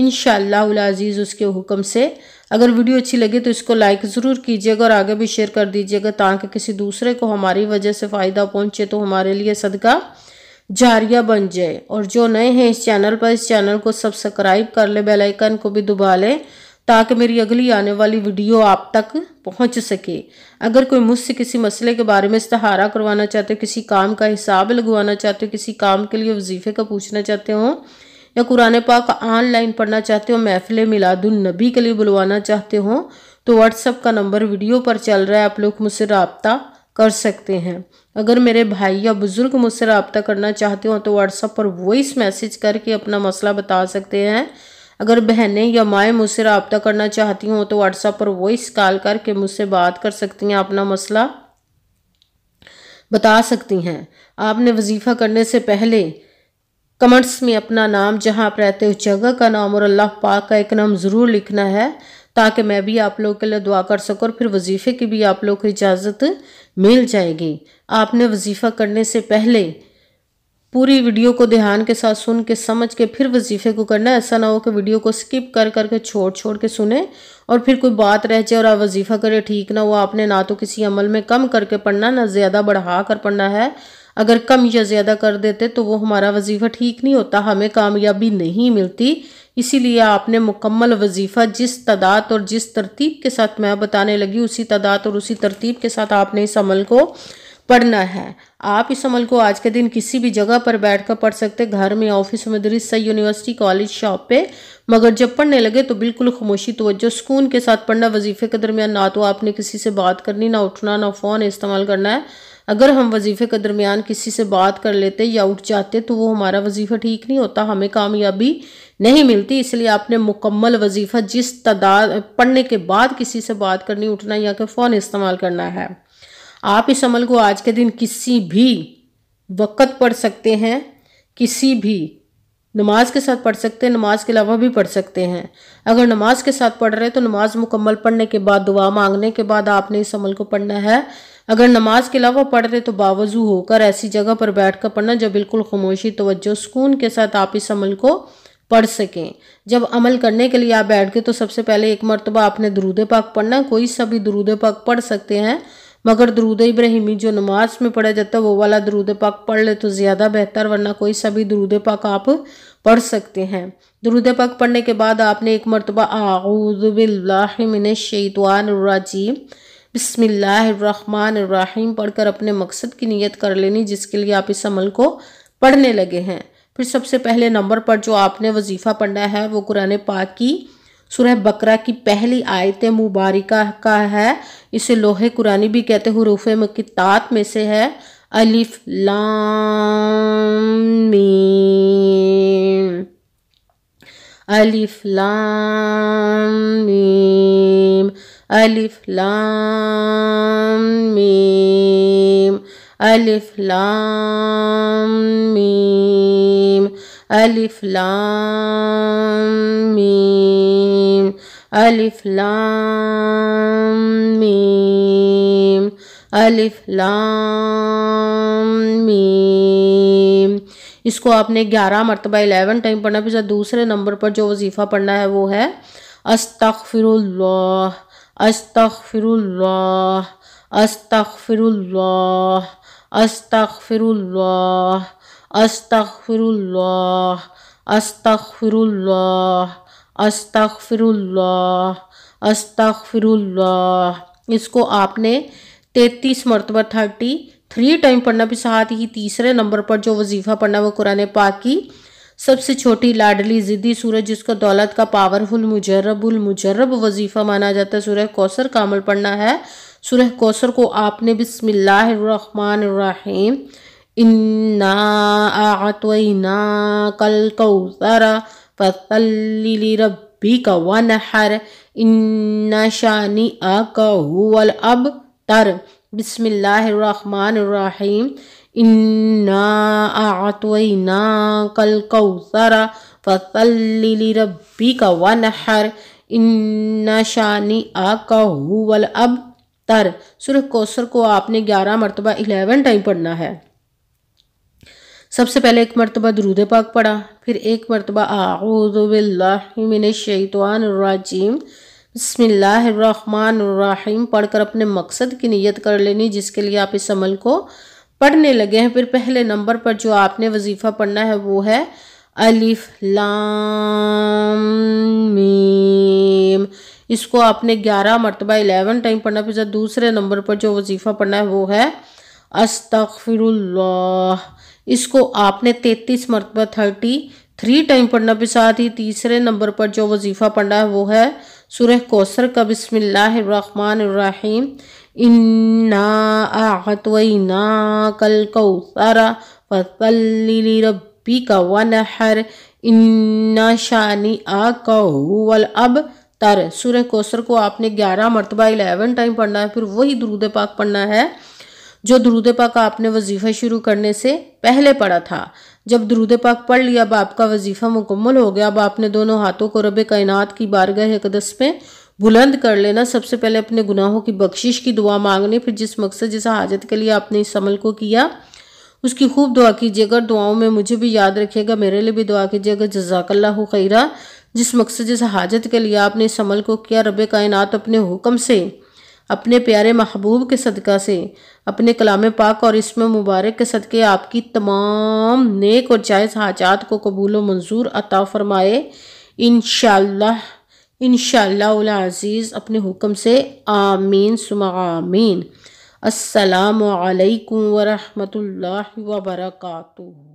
انشاءاللہ العزیز اس کے حکم سے۔ اگر ویڈیو اچھی لگے تو اس کو لائک ضرور کیجیے گا اور آگے بھی شیئر کر دیجیے گا تاکہ کسی دوسرے کو ہماری وجہ سے فائدہ پہنچے تو ہمارے لیے صدقہ جاریہ بن جائے۔ اور جو نئے ہیں اس چینل پر، اس چینل کو سبسکرائب کر لے، بیل آئیکن کو بھی دبا لے تاکہ میری اگلی آنے والی ویڈیو آپ تک پہنچ سکے۔ اگر کوئی مجھ سے کسی مسئلے کے بارے میں استخارہ کروانا چاہتے ہو، کسی کام کا حساب لگوانا چاہتے ہو، کسی کام کے لیے وظیفے کا پوچھنا چاہتے ہو، یا قرآن پاک آن لائن پڑھنا چاہتے ہو، محفل میلاد النبی کے لیے بلوانا چاہتے ہو، تو واٹس ایپ کا نمبر ویڈیو پر چل رہا ہے، آپ لوگ مجھ سے رابطہ کر سکتے ہیں۔ اگر میرے بھائی یا بزرگ مجھ سے رابطہ کرنا چاہتے ہو تو واٹس ایپ پر وائس میسج کر کے اپنا مسئلہ بتا سکتے ہیں۔ اگر بہنیں یا مائیں مجھ سے رابطہ کرنا چاہتی ہوں تو واٹس ایپ پر وائس کال کر کے مجھ سے بات کر سکتی ہیں، اپنا مسئلہ بتا سکتی ہیں۔ آپ نے وظیفہ کرنے سے پہلے کمنٹس میں اپنا نام، جہاں آپ رہتے ہو جگہ کا نام اور اللہ پاک کا ایک نام ضرور لکھنا ہے تاکہ میں بھی آپ لوگوں کے لیے دعا کر سکوں، اور پھر وظیفے کی بھی آپ لوگوں کو اجازت مل جائے گی۔ آپ نے وظیفہ کرنے سے پہلے پوری ویڈیو کو دھیان کے ساتھ سن کے سمجھ کے پھر وظیفے کو کرنا ہے۔ ایسا نہ ہو کہ ویڈیو کو سکپ کر کے چھوڑ کے سنیں اور پھر کوئی بات رہ جائے اور آپ وظیفہ کرے ٹھیک نہ ہو۔ آپ نے نہ تو کسی عمل میں کم کر کے پڑھنا، نہ زیادہ بڑھا کر پڑھنا ہے۔ اگر کم یا زیادہ کر دیتے تو وہ ہمارا وظیفہ ٹھیک نہیں ہوتا، ہمیں کامیابی نہیں ملتی۔ اسی لیے آپ نے مکمل وظیفہ جس تعداد اور جس ترتیب کے ساتھ میں بتانے لگی، اسی تعداد اور اسی ترتیب کے ساتھ آپ نے اس عمل کو پڑھنا ہے۔ آپ اس عمل کو آج کے دن کسی بھی جگہ پر بیٹھ کر پڑھ سکتے، گھر میں، آفس، مدرسہ، یونیورسٹی، کالج، شاپ پہ، مگر جب پڑھنے لگے تو بالکل خاموشی، توجہ، سکون کے ساتھ پڑھنا۔ وظیفے کے درمیان نہ تو آپ نے کسی سے بات کرنی، نہ اٹھنا، نہ فون استعمال کرنا ہے۔ اگر ہم وظیفے کے درمیان کسی سے بات کر لیتے یا اٹھ جاتے تو وہ ہمارا وظیفہ ٹھیک نہیں ہوتا، ہمیں کامیابی نہیں ملتی۔ اس لیے آپ نے مکمل وظیفہ جس تعداد پڑھنے کے بعد کسی سے بات کرنی، اٹھنا یا کہ فون استعمال کرنا ہے۔ آپ اس عمل کو آج کے دن کسی بھی وقت پڑھ سکتے ہیں، کسی بھی نماز کے ساتھ پڑھ سکتے ہیں، نماز کے علاوہ بھی پڑھ سکتے ہیں۔ اگر نماز کے ساتھ پڑھ رہے تو نماز مکمل پڑھنے کے بعد، دعا مانگنے کے بعد آپ نے اس عمل کو پڑھنا ہے۔ اگر نماز کے علاوہ پڑھ رہے تو باوضو ہو کر ایسی جگہ پر بیٹھ کر پڑھنا جو بالکل خاموشی، توجہ، سکون کے ساتھ آپ اس عمل کو پڑھ سکیں۔ جب عمل کرنے کے لیے آپ بیٹھ گئے تو سب سے پہلے ایک مرتبہ آپ نے درود پاک پڑھنا، کوئی سا بھی درود پاک پڑھ سکتے ہیں، مگر درود ابراہیمی جو نماز میں پڑھا جاتا ہے وہ والا درود پاک پڑھ لے تو زیادہ بہتر، ورنہ کوئی سا بھی درود پاک آپ پڑھ سکتے ہیں۔ درود پاک پڑھنے کے بعد آپ نے ایک مرتبہ اعوذ باللہ من الشیطان الرجیم بسم اللہ الرحمن الرحیم پڑھ کر اپنے مقصد کی نیت کر لینی جس کے لیے آپ اس عمل کو پڑھنے لگے ہیں۔ پھر سب سے پہلے نمبر پر جو آپ نے وظیفہ پڑھنا ہے وہ قرآن پاک کی سورہ بقرہ کی پہلی آیت مبارکہ کا ہے۔ اسے لوح قرآنی بھی کہتے ہیں، حروف مقطعات میں سے ہے۔ الف لام میم، الف لام میم، الف لام میم، الف لام میم، الف لام میم، الف لام میم، الف لام میم۔ اس کو آپ نے 11 مرتبہ 11 ٹائم پڑھنا۔ پھر دوسرے نمبر پر جو وظیفہ پڑھنا ہے وہ ہے استغفر اللہ، استغفر اللہ، استغفر اللہ، استغفر اللہ، استغفر اللہ، استغفر اللہ، استغفر اللہ، استغفر اللہ۔ اس کو آپ نے 33 مرتبہ 33 ٹائم پڑھنا۔ پھر ساتھ ہی تیسرے نمبر پر جو وظیفہ پڑھنا وہ قرآن پاک کی سب سے چھوٹی لاڈلی ضدی سورہ جس کو دولت کا پاورفل المجرب وظیفہ مانا جاتا ہے، سورہ کوثر کا عمل پڑھنا ہے۔ سورہ کوثر کو آپ نے بسم اللہ الرحمن الرحیم انا اعطیناک الکوثر فصلی لربک وانحر ان شانئک هو الابتر، بسم اللہ الرحمن الرحیم انا اعطیناک الکوثر فصلی لربک وانحر ان شانئک هو الابتر۔ سورہ کوثر کو آپ نے 11 مرتبہ 11 ٹائم پڑھنا ہے۔ سب سے پہلے ایک مرتبہ درود پاک پڑھا، پھر ایک مرتبہ اعوذ باللہ من الشیطان الرجیم بسم اللہ الرحمن الرحیم پڑھ کر اپنے مقصد کی نیت کر لینی جس کے لیے آپ اس عمل کو پڑھنے لگے ہیں۔ پھر پہلے نمبر پر جو آپ نے وظیفہ پڑھنا ہے وہ ہے الف لام میم، اس کو آپ نے 11 مرتبہ 11 ٹائم پڑھنا۔ پھر دوسرے نمبر پر جو وظیفہ پڑھنا ہے وہ ہے استغفر اللہ، اس کو آپ نے 33 مرتبہ 33 ٹائم پڑھنا۔ پھر ساتھ ہی تیسرے نمبر پر جو وظیفہ پڑھنا ہے وہ ہے سورہ کوثر کا بسم اللہ الرحمن الرحیم انا اعطیناک الکوثر فصلی لربک ونحر ان شانئک ھو الابتر۔ سورہ کوثر کو آپ نے 11 مرتبہ 11 ٹائم پڑھنا ہے۔ پھر وہی درود پاک پڑھنا ہے جو درود پاک آپ نے وظیفہ شروع کرنے سے پہلے پڑھا تھا۔ جب درود پاک پڑھ لیا، اب آپ کا وظیفہ مکمل ہو گیا، اب آپ نے دونوں ہاتھوں کو رب کائنات کی بارگاہ اقدس میں بلند کر لینا۔ سب سے پہلے اپنے گناہوں کی بخشش کی دعا مانگنی، پھر جس مقصد جس حاجت کے لیے آپ نے اس عمل کو کیا اس کی خوب دعا کیجیے گا۔ دعاؤں میں مجھے بھی یاد رکھیے گا، میرے لیے بھی دعا کیجیے گا۔ جزاک اللہ خیرہ۔ جس مقصد جس حاجت کے لیے آپ نے اس عمل کو کیا، رب کائنات اپنے حکم سے، اپنے پیارے محبوب کے صدقہ سے، اپنے کلام پاک اور اسم مبارک کے صدقے آپ کی تمام نیک اور جائز حاجات کو قبول و منظور عطا فرمائے انشاءاللہ العزیز اپنے حکم سے، آمین ثم آمین۔ السلام علیکم ورحمۃ اللہ وبرکاتہ۔